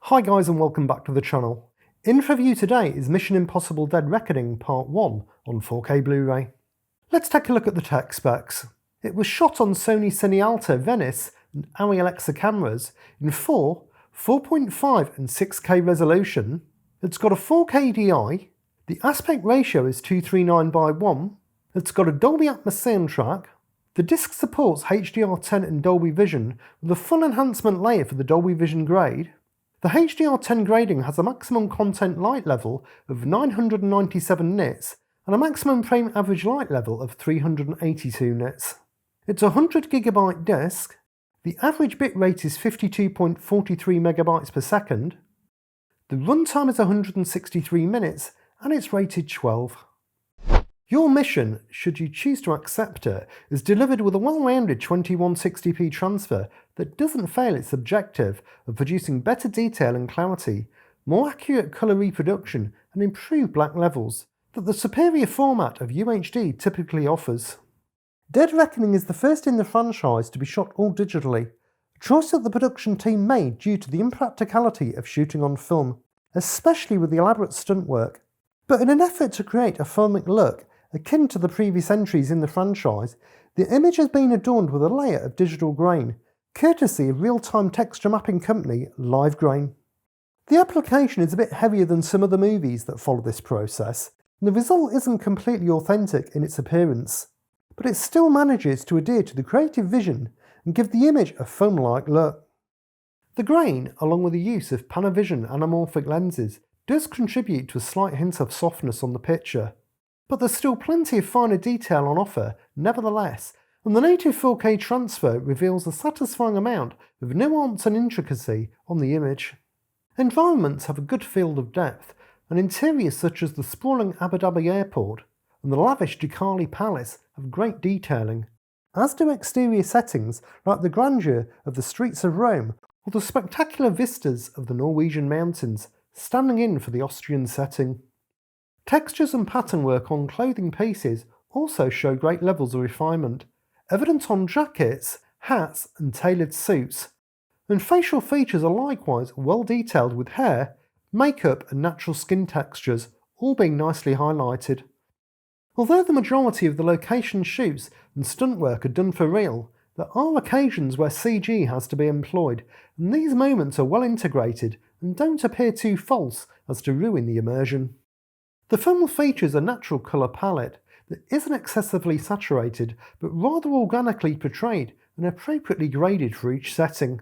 Hi guys and welcome back to the channel. In review today is Mission Impossible Dead Reckoning Part 1 on 4K Blu-ray. Let's take a look at the tech specs. It was shot on Sony Cinealta Venice and Arri Alexa cameras in 4, 4.5 and 6K resolution. It's got a 4K DI, the aspect ratio is 239:1, it's got a Dolby Atmos soundtrack, the disc supports HDR10 and Dolby Vision with a full enhancement layer for the Dolby Vision grade. The HDR10 grading has a maximum content light level of 997 nits and a maximum frame average light level of 382 nits. It's a 100GB disc, the average bitrate is 52.43 MB per second, the runtime is 163 minutes and it's rated 12. Your mission, should you choose to accept it, is delivered with a well-rounded 2160p transfer that doesn't fail its objective of producing better detail and clarity, more accurate colour reproduction and improved black levels that the superior format of UHD typically offers. Dead Reckoning is the first in the franchise to be shot all digitally, a choice that the production team made due to the impracticality of shooting on film, especially with the elaborate stunt work. But in an effort to create a filmic look akin to the previous entries in the franchise, the image has been adorned with a layer of digital grain, courtesy of real-time texture mapping company Live Grain. The application is a bit heavier than some other movies that follow this process, and the result isn't completely authentic in its appearance, but it still manages to adhere to the creative vision and give the image a film-like look. The grain, along with the use of Panavision anamorphic lenses, does contribute to a slight hint of softness on the picture, but there's still plenty of finer detail on offer nevertheless, and the native 4K transfer reveals a satisfying amount of nuance and intricacy on the image. Environments have a good field of depth, and interiors such as the sprawling Abu Dhabi airport and the lavish Ducali Palace have great detailing, as do exterior settings like the grandeur of the streets of Rome or the spectacular vistas of the Norwegian mountains, standing in for the Austrian setting. Textures and pattern work on clothing pieces also show great levels of refinement, evident on jackets, hats and tailored suits, and facial features are likewise well detailed with hair, makeup and natural skin textures all being nicely highlighted. Although the majority of the location shoots and stunt work are done for real, there are occasions where CG has to be employed, and these moments are well integrated and don't appear too false as to ruin the immersion. The film features a natural colour palette that isn't excessively saturated but rather organically portrayed and appropriately graded for each setting.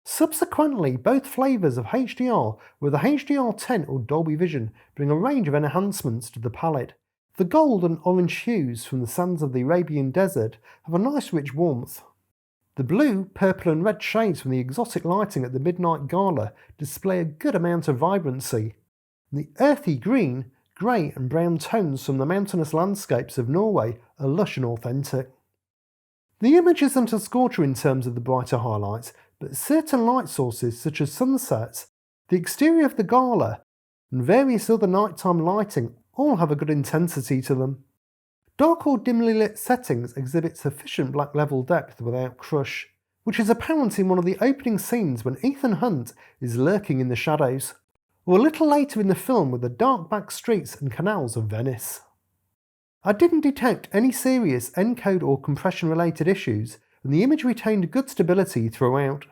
Subsequently, both flavours of HDR, whether HDR10 or Dolby Vision, bring a range of enhancements to the palette. The gold and orange hues from the sands of the Arabian desert have a nice rich warmth. The blue, purple and red shades from the exotic lighting at the Midnight Gala display a good amount of vibrancy. And the earthy green, grey and brown tones from the mountainous landscapes of Norway are lush and authentic. The image isn't a scorcher in terms of the brighter highlights, but certain light sources such as sunsets, the exterior of the gala, and various other nighttime lighting all have a good intensity to them. Dark or dimly lit settings exhibit sufficient black level depth without crush, which is apparent in one of the opening scenes when Ethan Hunt is lurking in the shadows, or a little later in the film with the dark back streets and canals of Venice. I didn't detect any serious encode or compression related issues, and the image retained good stability throughout.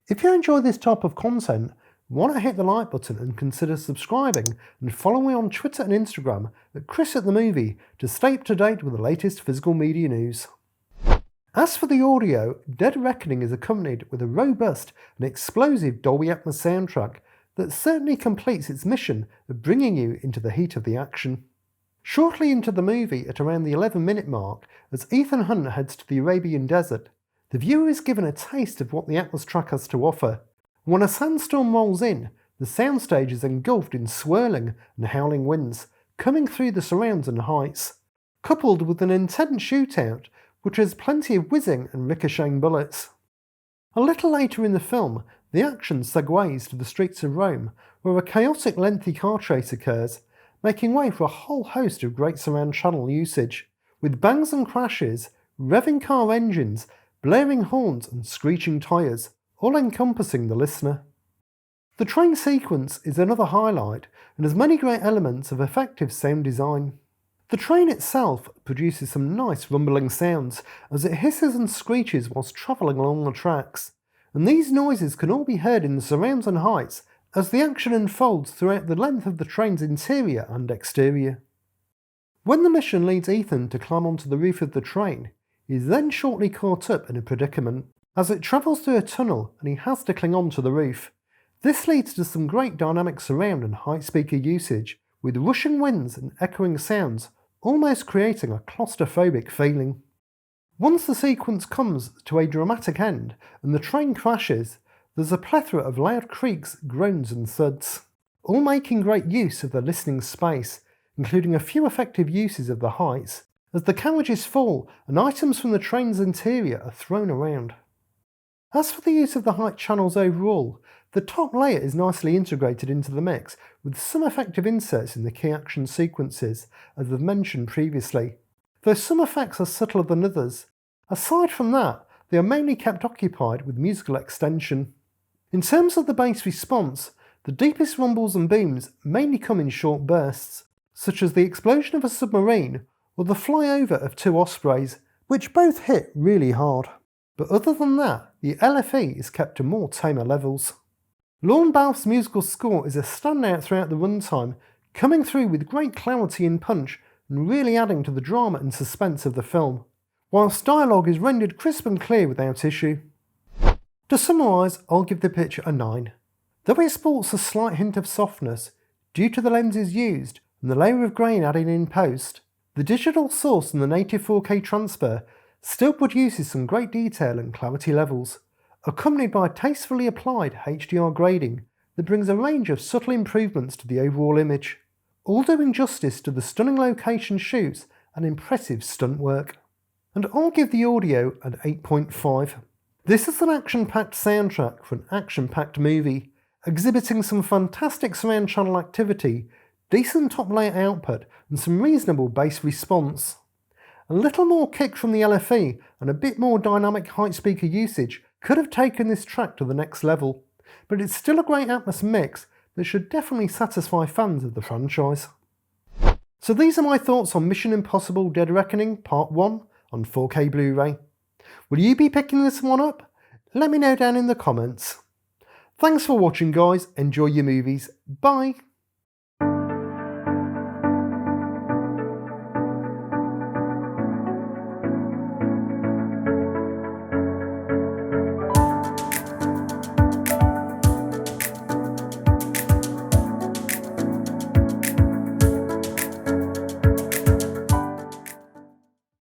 If you enjoy this type of content, why not hit the like button and consider subscribing and follow me on Twitter and Instagram at chrisatthemovies to stay up to date with the latest physical media news. As for the audio, Dead Reckoning is accompanied with a robust and explosive Dolby Atmos soundtrack that certainly completes its mission of bringing you into the heat of the action. Shortly into the movie, at around the 11-minute mark, as Ethan Hunt heads to the Arabian desert, the viewer is given a taste of what the Atmos track has to offer. When a sandstorm rolls in, the soundstage is engulfed in swirling and howling winds, coming through the surrounds and heights, coupled with an intense shootout, which has plenty of whizzing and ricocheting bullets. A little later in the film, the action segues to the streets of Rome, where a chaotic lengthy car chase occurs, making way for a whole host of great surround channel usage, with bangs and crashes, revving car engines, blaring horns and screeching tyres, all encompassing the listener. The train sequence is another highlight and has many great elements of effective sound design. The train itself produces some nice rumbling sounds as it hisses and screeches whilst travelling along the tracks, and these noises can all be heard in the surrounds and heights as the action unfolds throughout the length of the train's interior and exterior. When the mission leads Ethan to climb onto the roof of the train, he is then shortly caught up in a predicament, as it travels through a tunnel and he has to cling on to the roof. This leads to some great dynamic surround and height speaker usage, with rushing winds and echoing sounds, almost creating a claustrophobic feeling. Once the sequence comes to a dramatic end and the train crashes, there's a plethora of loud creaks, groans and thuds, all making great use of the listening space, including a few effective uses of the heights, as the carriages fall and items from the train's interior are thrown around. As for the use of the height channels overall, the top layer is nicely integrated into the mix, with some effective inserts in the key action sequences, as I've mentioned previously, though some effects are subtler than others. Aside from that, they are mainly kept occupied with musical extension. In terms of the bass response, the deepest rumbles and booms mainly come in short bursts, such as the explosion of a submarine or the flyover of two ospreys, which both hit really hard. But other than that, the LFE is kept to more tamer levels. Lorne Balfe's musical score is a standout throughout the runtime, coming through with great clarity and punch and really adding to the drama and suspense of the film, whilst dialogue is rendered crisp and clear without issue. To summarise, I'll give the picture a 9. Though it sports a slight hint of softness, due to the lenses used and the layer of grain added in post, the digital source and the native 4K transfer still produces some great detail and clarity levels, accompanied by tastefully applied HDR grading that brings a range of subtle improvements to the overall image, all doing justice to the stunning location shoots and impressive stunt work. And I'll give the audio an 8.5. This is an action-packed soundtrack for an action-packed movie, exhibiting some fantastic surround channel activity, decent top layer output and some reasonable bass response. A little more kick from the LFE and a bit more dynamic height speaker usage could have taken this track to the next level, but it's still a great Atmos mix that should definitely satisfy fans of the franchise. So these are my thoughts on Mission Impossible Dead Reckoning Part 1 on 4K Blu-ray. Will you be picking this one up? Let me know down in the comments. Thanks for watching guys, enjoy your movies, bye!